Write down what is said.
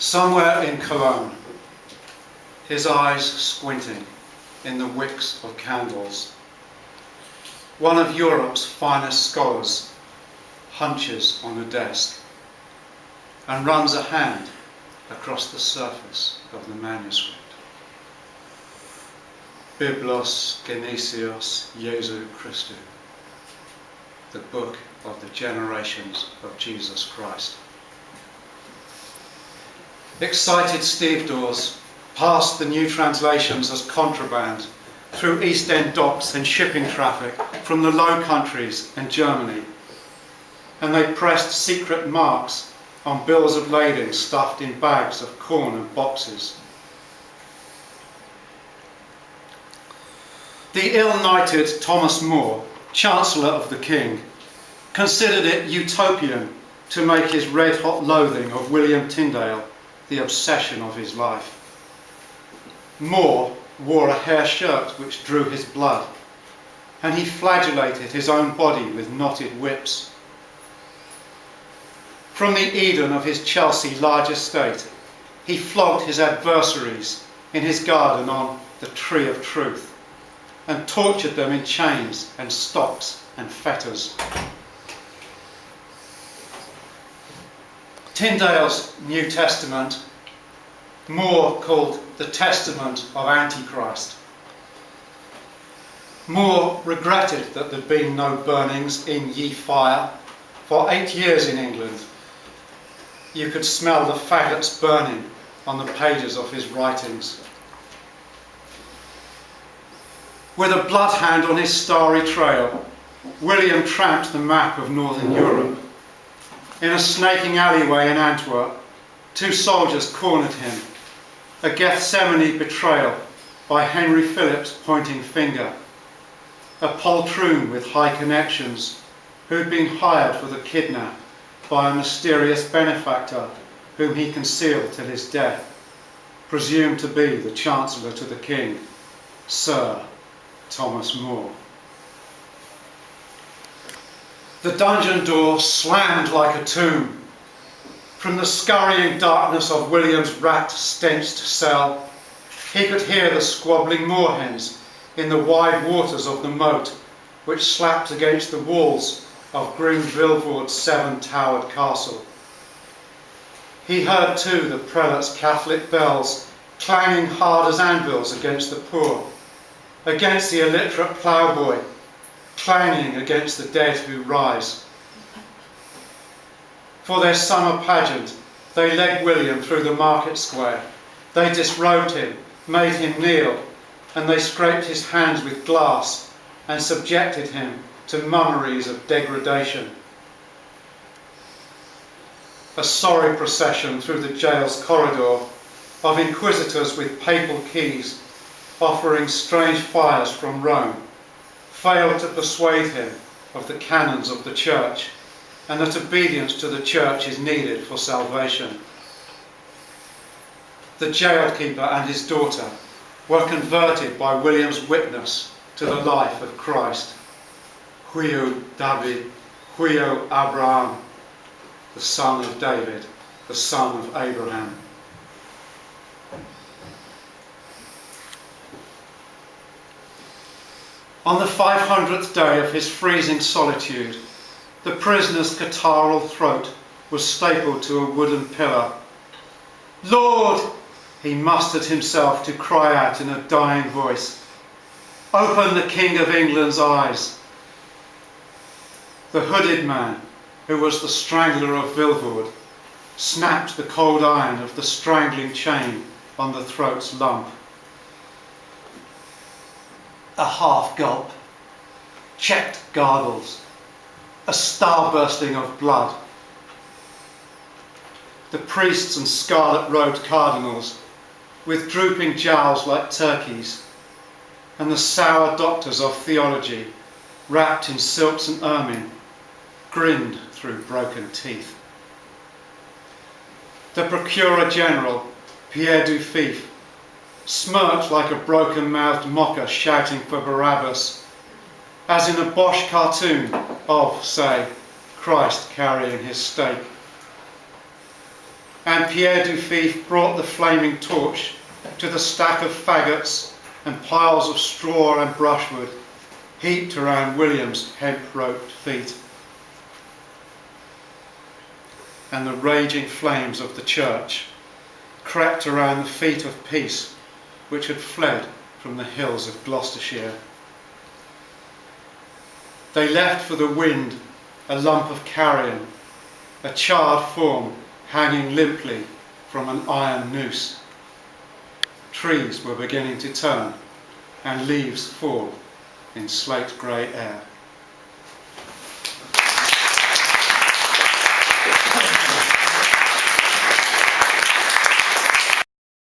Somewhere in Cologne, his eyes squinting in the wicks of candles, one of Europe's finest scholars hunches on a desk and runs a hand across the surface of the manuscript. Biblos Genesios Jesu Christu, the book of the generations of Jesus Christ. Excited stevedores passed the new translations as contraband through East End docks and shipping traffic from the Low Countries and Germany, and they pressed secret marks on bills of lading stuffed in bags of corn and boxes. The ill-knighted Thomas More, Chancellor of the King, considered it utopian to make his red-hot loathing of William Tyndale the obsession of his life. More wore a hair shirt which drew his blood, and he flagellated his own body with knotted whips. From the Eden of his Chelsea large estate, he flogged his adversaries in his garden on the Tree of Truth, and tortured them in chains and stocks and fetters. Tyndale's New Testament, More called the Testament of Antichrist. More regretted that there'd been no burnings in Ye Fire for 8 years in England. You could smell the faggots burning on the pages of his writings. With a bloodhound on his starry trail, William tramped the map of Northern Europe. In a snaking alleyway in Antwerp, 2 soldiers cornered him, a Gethsemane betrayal by Henry Philip's pointing finger, a poltroon with high connections who had been hired for the kidnap by a mysterious benefactor whom he concealed till his death, presumed to be the Chancellor to the King, Sir Thomas More. The dungeon door slammed like a tomb. From the scurrying darkness of William's rat-stenched cell, he could hear the squabbling moorhens in the wide waters of the moat which slapped against the walls of Green Vilvoord's 7-towered castle. He heard too the prelate's Catholic bells clanging hard as anvils against the poor, against the illiterate ploughboy, clanging against the dead who rise. For their summer pageant, they led William through the market square. They disrobed him, made him kneel, and they scraped his hands with glass and subjected him to mummeries of degradation. A sorry procession through the jail's corridor of inquisitors with papal keys offering strange fires from Rome failed to persuade him of the canons of the Church and that obedience to the Church is needed for salvation. The jailkeeper and his daughter were converted by William's witness to the life of Christ. Huio David, Huio Abraham, the son of David, the son of Abraham. On the 500th day of his freezing solitude, the prisoner's catarrhal throat was stapled to a wooden pillar. "Lord," he mustered himself to cry out in a dying voice, "open the King of England's eyes." The hooded man, who was the strangler of Vilvoord, snapped the cold iron of the strangling chain on the throat's lump. A half gulp, checked gargles, a starbursting of blood. The priests and scarlet-robed cardinals, with drooping jowls like turkeys, and the sour doctors of theology, wrapped in silks and ermine, grinned through broken teeth. The Procurer General, Pierre Dufif, smirked like a broken-mouthed mocker shouting for Barabbas, as in a Bosch cartoon of, say, Christ carrying his stake. and Pierre Dufif brought the flaming torch to the stack of faggots and piles of straw and brushwood heaped around William's hemp-roped feet. And the raging flames of the church crept around the feet of peace which had fled from the hills of Gloucestershire. They left for the wind a lump of carrion, a charred form hanging limply from an iron noose. Trees were beginning to turn and leaves fall in slate grey air.